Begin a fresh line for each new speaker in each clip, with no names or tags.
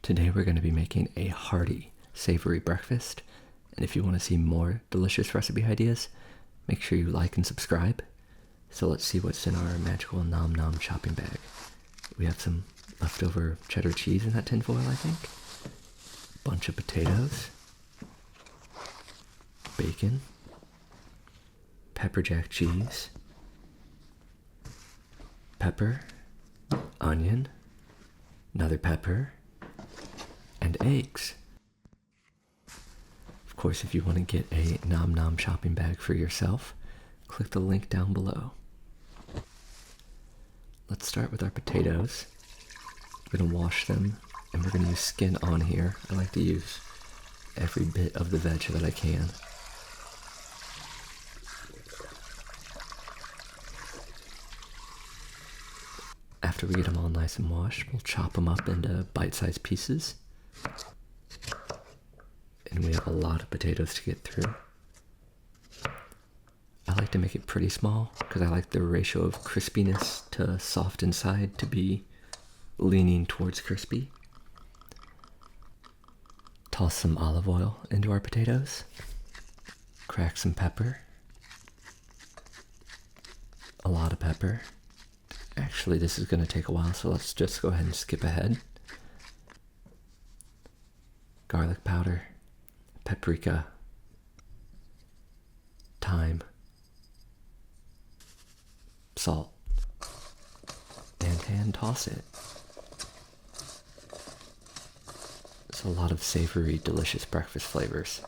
Today we're going to be making a hearty, savory breakfast, and if you want to see more delicious recipe ideas, make sure you like and subscribe. So let's see what's in our magical Nom Nom shopping bag. We have some leftover cheddar cheese in that tin foil, I think. Bunch of potatoes. Bacon. Pepper jack cheese. Pepper. Onion. Another pepper. And eggs. Of course, if you want to get a Nom Nom shopping bag for yourself, click the link down below. Let's start with our potatoes. We're going to wash them, and we're going to use skin on here. I like to use every bit of the veg that I can. After we get them all nice and washed, we'll chop them up into bite-sized pieces. And we have a lot of potatoes to get through. I like to make it pretty small because I like the ratio of crispiness to soft inside to be leaning towards crispy. Toss some olive oil into our potatoes. Crack some pepper. A lot of pepper. Actually, this is going to take a while, so let's just go ahead and skip ahead. Garlic powder. Paprika. Thyme. Salt. And hand toss it. It's a lot of savory, delicious breakfast flavors.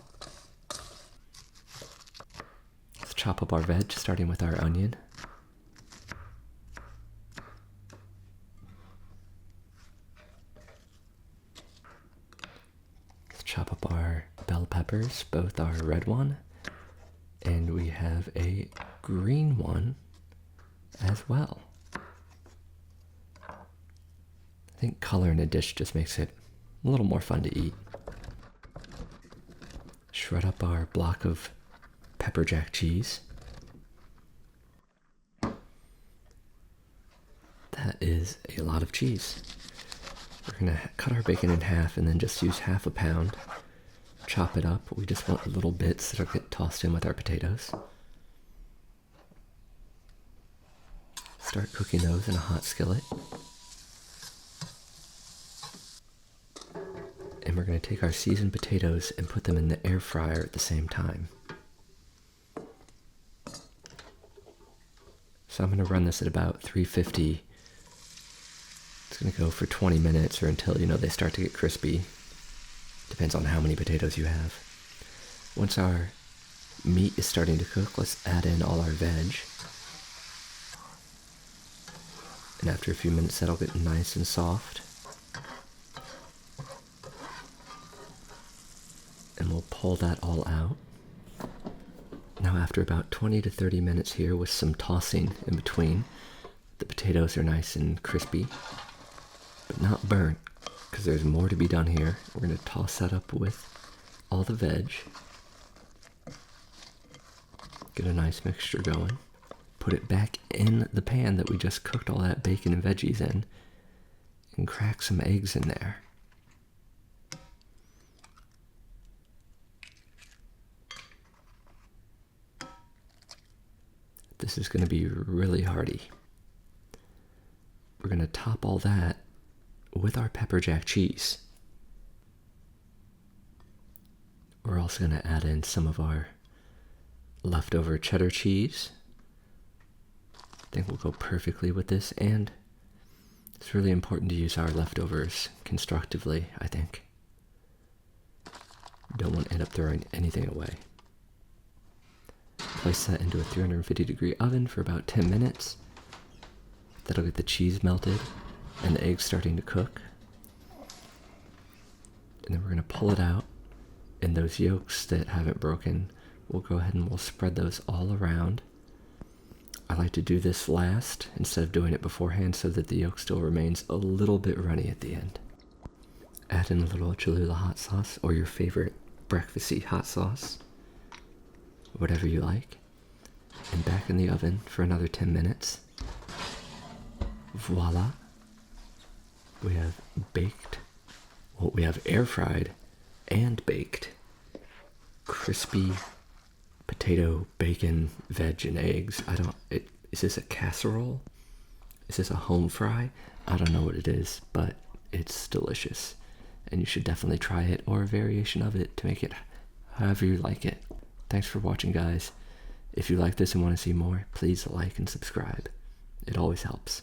Let's chop up our veg, starting with our onion. Let's chop up our bell peppers, both our red one, and we have a green one as well. I think color in a dish just makes it a little more fun to eat. Shred up our block of pepper jack cheese. That is a lot of cheese. We're going to cut our bacon in half and then just use half a pound. Chop it up. We just want little bits that'll get tossed in with our potatoes. Start cooking those in a hot skillet. And we're going to take our seasoned potatoes and put them in the air fryer at the same time. So I'm going to run this at about 350. It's going to go for 20 minutes or until, they start to get crispy. Depends on how many potatoes you have. Once our meat is starting to cook, let's add in all our veg. And after a few minutes, that'll get nice and soft. And we'll pull that all out. Now after about 20 to 30 minutes here with some tossing in between, the potatoes are nice and crispy, but not burnt, because there's more to be done here. We're going to toss that up with all the veg. Get a nice mixture going. Put it back in the pan that we just cooked all that bacon and veggies in, and crack some eggs in there. This is going to be really hearty. We're going to top all that with our pepper jack cheese. We're also going to add in some of our leftover cheddar cheese. I think we'll go perfectly with this, and it's really important to use our leftovers constructively, I think. Don't want to end up throwing anything away. Place that into a 350-degree oven for about 10 minutes. That'll get the cheese melted and the eggs starting to cook. And then we're going to pull it out, and those yolks that haven't broken, we'll go ahead and we'll spread those all around. I like to do this last instead of doing it beforehand so that the yolk still remains a little bit runny at the end. Add in a little Cholula hot sauce or your favorite breakfasty hot sauce, whatever you like, and back in the oven for another 10 minutes. Voila! We have baked Well, we have air fried and baked crispy potato, bacon, veg, and eggs. Is this a casserole? Is this a home fry? I don't know what it is, but it's delicious. And you should definitely try it or a variation of it to make it however you like it. Thanks for watching, guys. If you like this and want to see more, please like and subscribe. It always helps.